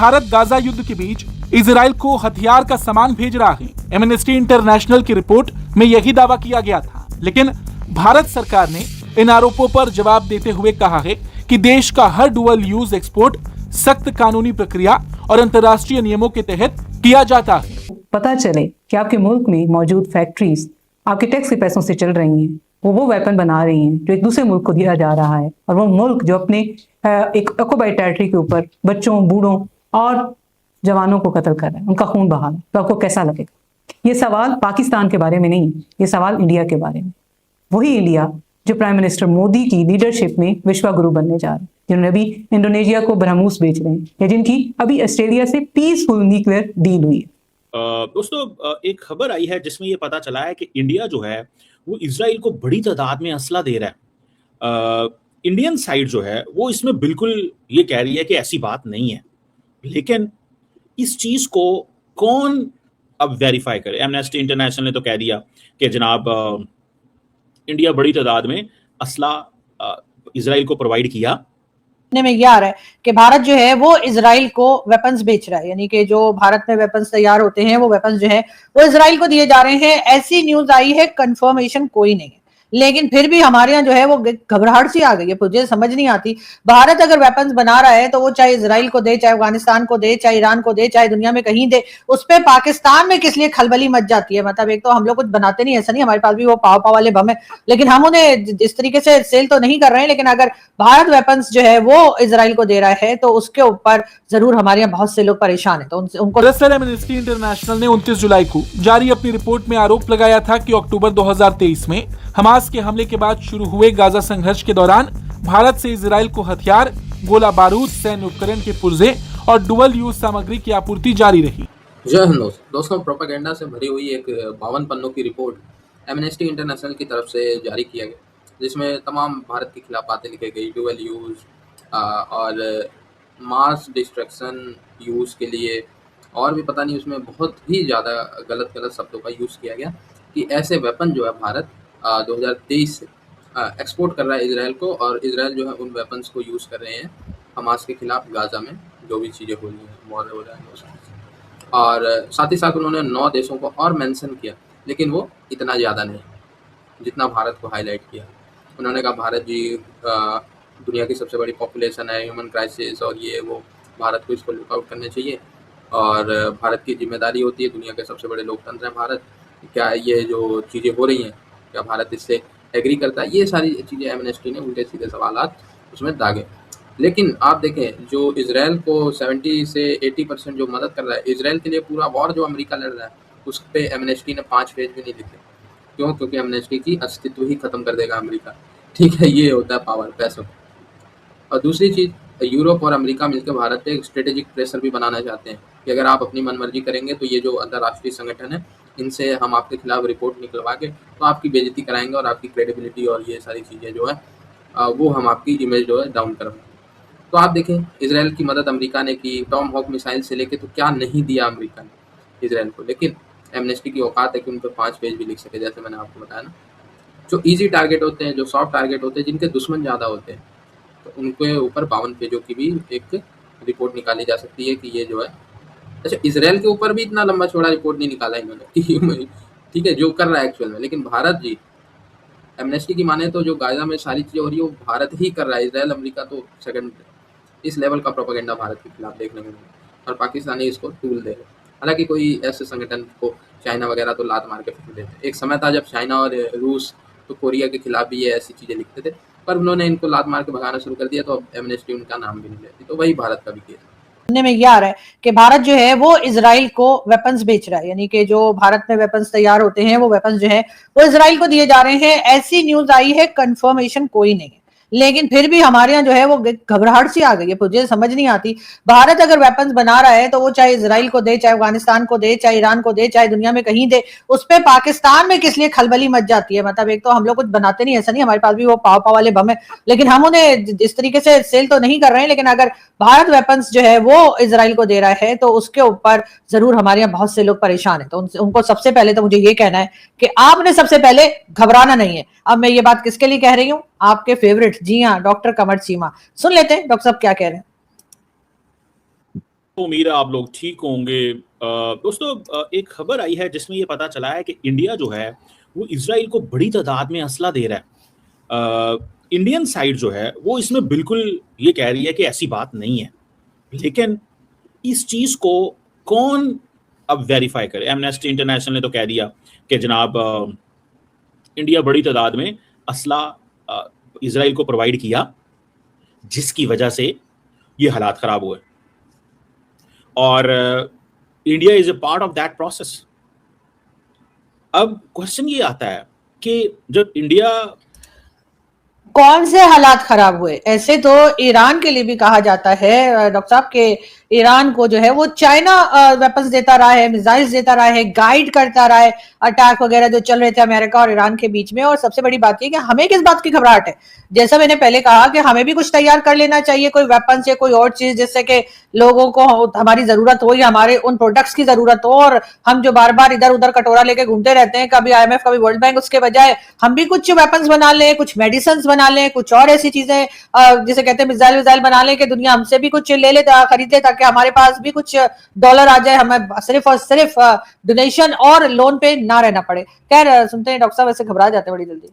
Bharat Gaza युद्ध के बीच Israel को हथियार का सामान भेज रहा है। एमनेस्टी इंटरनेशनल की रिपोर्ट में यही दावा किया गया था, लेकिन भारत सरकार ने इन आरोपों पर जवाब देते हुए कहा है कि देश का हर डुअल यूज एक्सपोर्ट सख्त कानूनी प्रक्रिया और अंतर्राष्ट्रीय नियमों के तहत किया जाता है। पता चले कि आपके मुल्क में मौजूद फैक्ट्रीज आपके टैक्स के पैसों से चल रही हैं, वो वेपन बना रही हैं जो एक दूसरे मुल्क को दिया जा रहा है, और वो मुल्क जो अपने एक ऑक्युपाइड टेरिटरी के ऊपर बच्चों, बूढ़ों और जवानों को कत्ल कर रहे हैं, उनका खून बहा रहे हैं, तो आपको कैसा लगेगा? ये सवाल पाकिस्तान के बारे में नहीं, ये सवाल इंडिया के बारे में। वही इंडिया जो प्राइम मिनिस्टर मोदी की लीडरशिप में विश्व गुरु बनने जा रहे हैं, जिन्होंने अभी इंडोनेशिया को ब्रह्मोस बेच रहे हैं, या जिनकी अभी ऑस्ट्रेलिया से पीसफुल न्यूक्लियर डील हुई है। दोस्तों, एक खबर आई है जिसमें ये पता चला है कि इंडिया जो है वो इजराइल को बड़ी तादाद में असला दे रहा है। इंडियन साइड जो है वो इसमें बिल्कुल ये कह रही है कि ऐसी बात नहीं है, लेकिन इस चीज को कौन अब वेरीफाई करे? एमनेस्टी इंटरनेशनल ने तो कह दिया कि जनाब इंडिया बड़ी तादाद में असला इजराइल को प्रोवाइड किया। में ये आ रहा है कि भारत जो है वो इजराइल को वेपन्स बेच रहा है, यानी कि जो भारत में वेपन्स तैयार होते हैं वो वेपन्स जो है वो इजराइल को दिए जा रहे हैं। ऐसी न्यूज आई है, कंफर्मेशन कोई नहीं है, लेकिन फिर भी हमारे यहाँ जो है वो घबराहट सी आ गई है। मुझे समझ नहीं आती, भारत अगर वेपन्स बना रहा है तो वो चाहे इजराइल को दे, चाहे अफगानिस्तान को दे, चाहे ईरान को दे, चाहे दुनिया में कहीं दे, उस पर पाकिस्तान में किस लिए खलबली मच जाती है? मतलब एक तो हम लोग कुछ बनाते नहीं, ऐसा नहीं, हमारे पास भी वो पाव वाले बम है, लेकिन हम उन्हें इस तरीके से सेल तो नहीं कर रहे हैं। लेकिन अगर भारत वेपन्स जो है वो इजराइल को दे रहा है तो उसके ऊपर जरूर हमारे यहाँ बहुत से लोग परेशान है। तो उनको एमनेस्टी इंटरनेशनल ने 29 जुलाई को जारी अपनी रिपोर्ट में आरोप लगाया था कि अक्टूबर 2023 में हमास के हमले के बाद शुरू हुए गाजा संघर्ष के दौरान भारत से इजराइल को हथियार, गोला बारूद, सैन्य उपकरण के पुर्जे और डुअल यूज सामग्री की आपूर्ति जारी रही। जय हिंद दोस्तों, प्रोपेगेंडा से भरी हुई एक 52 पन्नों की रिपोर्ट एमनेस्टी इंटरनेशनल की तरफ से जारी किया गया, जिसमें तमाम भारत के खिलाफ बातें लिखी गई, डुअल यूज और मास डिस्ट्रक्शन यूज़ के लिए, और भी पता नहीं उसमें बहुत ही ज़्यादा गलत शब्दों का यूज़ किया गया कि ऐसे वेपन जो है भारत 2023 से एक्सपोर्ट कर रहा है इजराइल को, और इजराइल जो है उन वेपन्स को यूज़ कर रहे हैं हमास के खिलाफ गाजा में जो भी चीज़ें हो रही हैं, वॉर हो रहा है उसमें। और साथ ही साथ उन्होंने 9 देशों को और मेंशन किया, लेकिन वो इतना ज़्यादा नहीं जितना भारत को हाईलाइट किया। उन्होंने कहा भारत जी दुनिया की सबसे बड़ी पॉपुलेशन है, ह्यूमन क्राइसिस और ये वो, भारत को इसको लुकआउट करना चाहिए, और भारत की जिम्मेदारी होती है, दुनिया के सबसे बड़े लोकतंत्र है भारत, क्या ये जो चीज़ें हो रही हैं क्या भारत इससे एग्री करता है? ये सारी चीज़ें एमनेस्टी ने उल्टे सीधे सवालात उसमें दागे। लेकिन आप देखें, जो इजराइल को 70 से 80% जो मदद कर रहा है, इजराइल के लिए पूरा वॉर जो अमेरिका लड़ रहा है, उस पर एमनेस्टी ने 5 पेज भी नहीं लिखे। क्यों? क्योंकि एमनेस्टी की अस्तित्व ही खत्म कर देगा अमेरिका। ठीक है, ये होता है पावर, पैसों। और दूसरी चीज़, यूरोप और अमेरिका मिलकर भारत पे एक स्ट्रेटेजिक प्रेशर भी बनाना चाहते हैं कि अगर आप अपनी मनमर्जी करेंगे तो ये जो अंतर्राष्ट्रीय संगठन है इनसे हम आपके खिलाफ रिपोर्ट निकलवा के तो आपकी बेइज्जती कराएंगे, और आपकी क्रेडिबिलिटी और ये सारी चीज़ें जो है वो हम आपकी इमेज जो है डाउन करवाएंगे। तो आप देखें, इजराइल की मदद अमेरिका ने की, टॉम हॉक मिसाइल से लेके तो क्या नहीं दिया अमेरिका ने इजराइल को, लेकिन एमनेस्टी की औकात है कि उन पर 5 पेज भी लिख सके। जैसे मैंने आपको बताया ना, जो ईजी टारगेट होते हैं, जो सॉफ्ट टारगेट होते हैं, जिनके दुश्मन ज़्यादा होते हैं, तो उनके ऊपर 52 पेजों की भी एक रिपोर्ट निकाली जा सकती है कि ये जो है। अच्छा, इजराइल के ऊपर भी इतना लंबा चौड़ा रिपोर्ट नहीं निकाला इन्होंने, ठीक है, जो कर रहा है एक्चुअल में, लेकिन भारत जी, एमनेस्टी की माने तो जो गाजा में सारी चीज़ें हो रही है वो भारत ही कर रहा है, इजराइल अमेरिका तो सेकंड। इस लेवल का प्रोपेगेंडा भारत के खिलाफ देखने को मिला, और पाकिस्तानी इसको टूल दे रहे। हालांकि कोई ऐसे संगठन को चाइना वगैरह तो लात मार के फेंक देते। एक समय था जब चाइना और रूस तो कोरिया के खिलाफ भी ये ऐसी चीज़ें लिखते थे, पर उन्होंने इनको लात मार के भगाना शुरू कर दिया, तो अब एमनेस्टी उनका नाम भी नहीं लेती। तो वही भारत का भी केस में ये आ रहा है कि भारत जो है वो इजराइल को वेपन्स बेच रहा है, यानी कि जो भारत में वेपन्स तैयार होते हैं वो वेपन्स जो है वो इजराइल को दिए जा रहे हैं। ऐसी न्यूज आई है, कंफर्मेशन कोई नहीं है, लेकिन फिर भी हमारे यहाँ जो है वो घबराहट सी आ गई है। मुझे समझ नहीं आती, भारत अगर वेपन्स बना रहा है तो वो चाहे इजराइल को दे, चाहे अफगानिस्तान को दे, चाहे ईरान को दे, चाहे दुनिया में कहीं दे, उस पर पाकिस्तान में किस लिए खलबली मच जाती है? मतलब एक तो हम लोग कुछ बनाते नहीं, ऐसा नहीं, हमारे पास भी वो पाव वाले बम है, लेकिन हम उन्हें इस तरीके से सेल तो नहीं कर रहे हैं। लेकिन अगर भारत वेपन्स जो है वो इजराइल को दे रहा है तो उसके ऊपर जरूर हमारे यहाँ बहुत से लोग परेशान है। तो उनको सबसे पहले तो मुझे ये कहना है कि आपने सबसे पहले घबराना नहीं है। अब मैं ये बात किसके लिए कह रही हूँ? आपके फेवरेट, जी हाँ, डॉक्टर कमर चीमा। सुन लेते हैं डॉक्टर साहब क्या कह रहे हैं। उम्मीद है आप लोग ठीक होंगे। दोस्तों, एक खबर आई है जिसमें ये पता चला है कि इंडिया जो है वो इसराइल को बड़ी तादाद में असला दे रहा है। इंडियन साइड जो है वो इसमें बिल्कुल ये कह रही है कि ऐसी बात नहीं है, लेकिन इस चीज को कौन अब वेरीफाई करे? एमनेस्टी इंटरनेशनल ने तो कह दिया कि जनाब इंडिया बड़ी तादाद में असला इसराइल को प्रोवाइड किया, जिसकी वजह से ये हालात खराब हुए, और India is a part of that process. अब क्वेश्चन ये आता है कि जब इंडिया कौन से हालात खराब हुए? ऐसे तो ईरान के लिए भी कहा जाता है डॉक्टर साहब के ईरान को जो है वो चाइना वेपन्स देता रहा है, मिसाइल्स देता रहा है, गाइड करता रहा है अटैक वगैरह जो चल रहे थे अमेरिका और ईरान के बीच में। और सबसे बड़ी बात ये कि हमें किस बात की घबराहट है? जैसा मैंने पहले कहा कि हमें भी कुछ तैयार कर लेना चाहिए, कोई वेपन्स या कोई और चीज जिससे कि लोगों को हमारी जरूरत हो या हमारे उन प्रोडक्ट्स की जरूरत हो। और हम जो बार बार इधर उधर कटोरा लेके घूमते रहते हैं, कभी IMF कभी वर्ल्ड बैंक, उसके बजाय हम भी कुछ वेपन्स बना लें, कुछ मेडिसिन बना लें, कुछ और ऐसी चीजें जिसे कहते हैं मिसाइल विसाइल बना लें कि दुनिया हमसे भी कुछ ले ले खरीदे, ताकि हमारे पास भी कुछ डॉलर आ जाए, हमें सिर्फ और सिर्फ डोनेशन और लोन पे ना रहना पड़े। खैर, सुनते हैं डॉक्टर साहब ऐसे घबरा जाते हैं बड़ी जल्दी,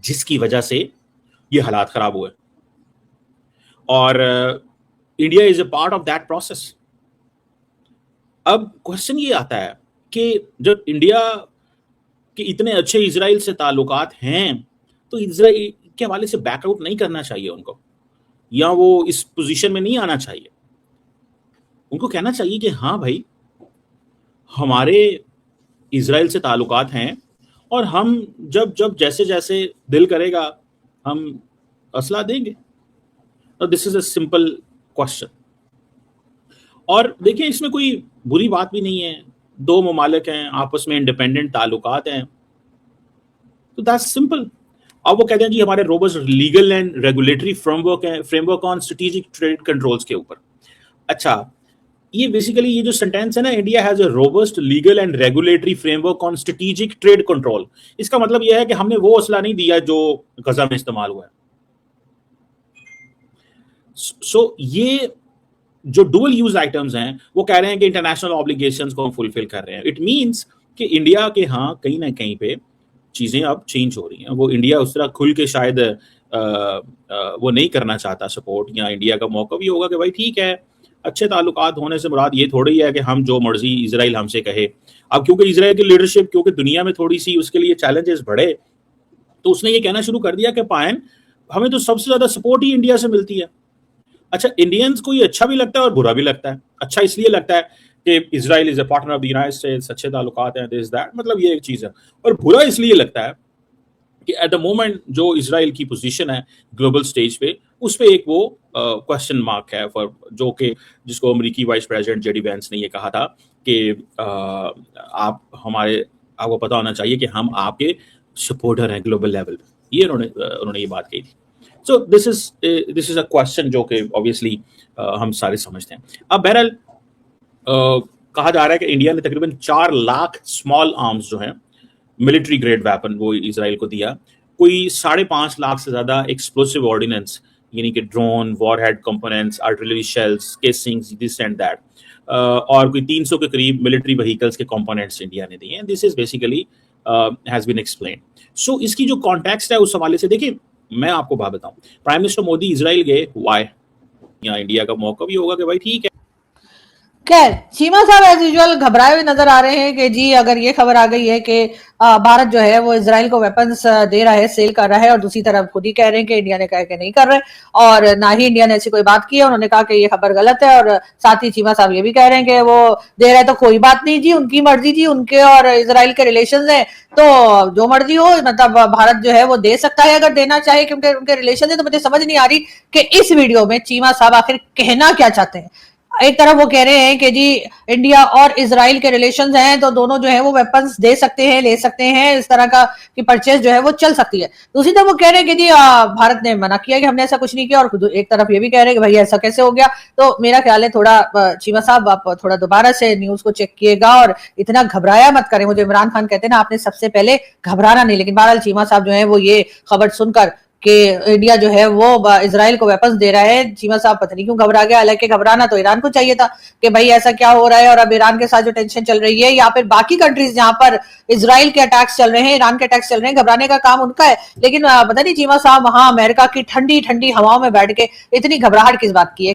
जिसकी वजह से ये हालात खराब हुए, और India is a part of that process. अब क्वेश्चन ये आता है कि जब इंडिया के इतने अच्छे इजराइल से ताल्लुकात हैं, तो इजराइल के हवाले से बैकआउट नहीं करना चाहिए उनको, या वो इस पोजीशन में नहीं आना चाहिए। उनको कहना चाहिए कि हाँ भाई, हमारे इजराइल से ताल्लुकात हैं, और हम जब जब जैसे जैसे दिल करेगा हम असला देंगे। तो this is a simple question. और देखिए, इसमें कोई बुरी बात भी नहीं है, दो ममालिक हैं, आपस में इंडिपेंडेंट ताल्लुकात हैं, तो दैट्स सिंपल। अब वो कहते हैं जी हमारे robust legal and regulatory framework on strategic trade controls के ऊपर। अच्छा, ये बेसिकली ये जो सेंटेंस है ना, India has a robust legal and regulatory framework on strategic trade control, इसका मतलब यह है कि हमने वो असला नहीं दिया जो गजा में इस्तेमाल हुआ है। सो ये जो डुअल यूज आइटम्स हैं वो कह रहे हैं कि इंटरनेशनल ऑब्लिगेशंस को हम फुलफिल कर रहे हैं। इट मींस कि इंडिया के हाँ कहीं ना कहीं पे चीजें अब चेंज हो रही हैं। वो इंडिया उस तरह खुल के शायद वो नहीं करना चाहता सपोर्ट, या इंडिया का मौका भी होगा कि भाई ठीक है, अच्छे ताल्लुकात होने से मुराद ये थोड़ी है कि हम जो मर्जी इजराइल हमसे कहे। अब क्योंकि इजराइल की लीडरशिप क्योंकि दुनिया में थोड़ी सी उसके लिए चैलेंजेस बढ़े, तो उसने ये कहना शुरू कर दिया कि पायन, हमें तो सबसे ज्यादा सपोर्ट ही इंडिया से मिलती है। अच्छा, इंडियंस को ये अच्छा भी लगता है और बुरा भी लगता है। अच्छा इसलिए लगता है कि Israel is a partner of the United states, अच्छे ताल्लुकात हैं, दिस दैट, मतलब ये एक चीज है। और बुरा इसलिए लगता है कि एट द मोमेंट जो इजराइल की पोजीशन है ग्लोबल स्टेज पे, उस पे एक वो क्वेश्चन मार्क है फॉर जो कि जिसको अमेरिकी वाइस प्रेसिडेंट जेडी वेंस ने ये कहा था कि आपको पता होना चाहिए कि हम आपके सपोर्टर हैं ग्लोबल लेवल पे। ये उन्होंने ये बात कही थी। So this is a question जो कि ऑब्वियसली हम सारे समझते हैं। अब बहरहाल कहा जा रहा है कि इंडिया ने तकरीबन 4 लाख स्मॉल आर्म्स जो हैं मिलिट्री ग्रेड वेपन वो इजराइल को दिया। कोई 5.5 लाख से ज्यादा एक्सप्लोसिव ऑर्डिनेंस, यानी कि drone, warhead components, artillery shells, casings, this and that, और कोई 300 के करीब मिलिट्री व्हीकल्स के कंपोनेंट्स इंडिया ने दिए हैं। This is basically has been explained. So इसकी जो कॉन्टेक्स्ट है उस हवाले से देखिए, मैं आपको बात बताऊं, प्राइम मिनिस्टर मोदी इजराइल गए, व्हाई? यहाँ इंडिया का मौका भी होगा कि भाई ठीक है। खैर, चीमा साहब एज यूजुअल घबराए हुए नजर आ रहे हैं कि जी अगर ये खबर आ गई है कि भारत जो है वो इजराइल को वेपन्स दे रहा है, सेल कर रहा है, और दूसरी तरफ खुद ही कह रहे हैं कि इंडिया ने कहा कि नहीं कर रहे, और ना ही इंडिया ने ऐसी कोई बात की है। उन्होंने कहा कि ये खबर गलत है, और साथ ही चीमा साहब ये भी कह रहे हैं कि वो दे रहे तो कोई बात नहीं जी, उनकी मर्जी जी, उनके और इजराइल के रिलेशन है, तो जो मर्जी हो, मतलब भारत जो है वो दे सकता है अगर देना चाहे, क्योंकि उनके रिलेशन है। तो मुझे समझ नहीं आ रही कि इस वीडियो में चीमा साहब आखिर कहना क्या चाहते हैं। एक तरफ वो कह रहे हैं कि जी इंडिया और इजराइल के रिलेशंस हैं, तो दोनों जो है वो वेपन्स दे सकते हैं, ले सकते हैं, इस तरह का की परचेज जो है वो चल सकती है। दूसरी तरफ वो कह रहे हैं कि जी भारत ने मना किया कि हमने ऐसा कुछ नहीं किया, और एक तरफ ये भी कह रहे हैं कि भाई ऐसा कैसे हो गया। तो मेरा ख्याल है थोड़ा चीमा साहब आप थोड़ा दोबारा से न्यूज को चेक किएगा और इतना घबराया मत करें। मुझे इमरान खान कहते हैं ना, आपने सबसे पहले घबराना नहीं, लेकिन बहरहाल चीमा साहब जो है वो ये खबर सुनकर कि इंडिया जो है वो इजराइल को वेपन्स दे रहा है। चीमा साहब पता नहीं क्यों घबरा गया, हालांकि घबराना तो ईरान को चाहिए था कि भाई ऐसा क्या हो रहा है, और अब ईरान के साथ जो टेंशन चल रही है या फिर बाकी कंट्रीज जहां पर इजराइल के अटैक्स चल रहे हैं, ईरान के अटैक्स चल रहे हैं, घबराने का काम उनका है। लेकिन पता नहीं चीमा साहब वहां अमेरिका की ठंडी ठंडी हवाओं में बैठ के इतनी घबराहट किस बात की है।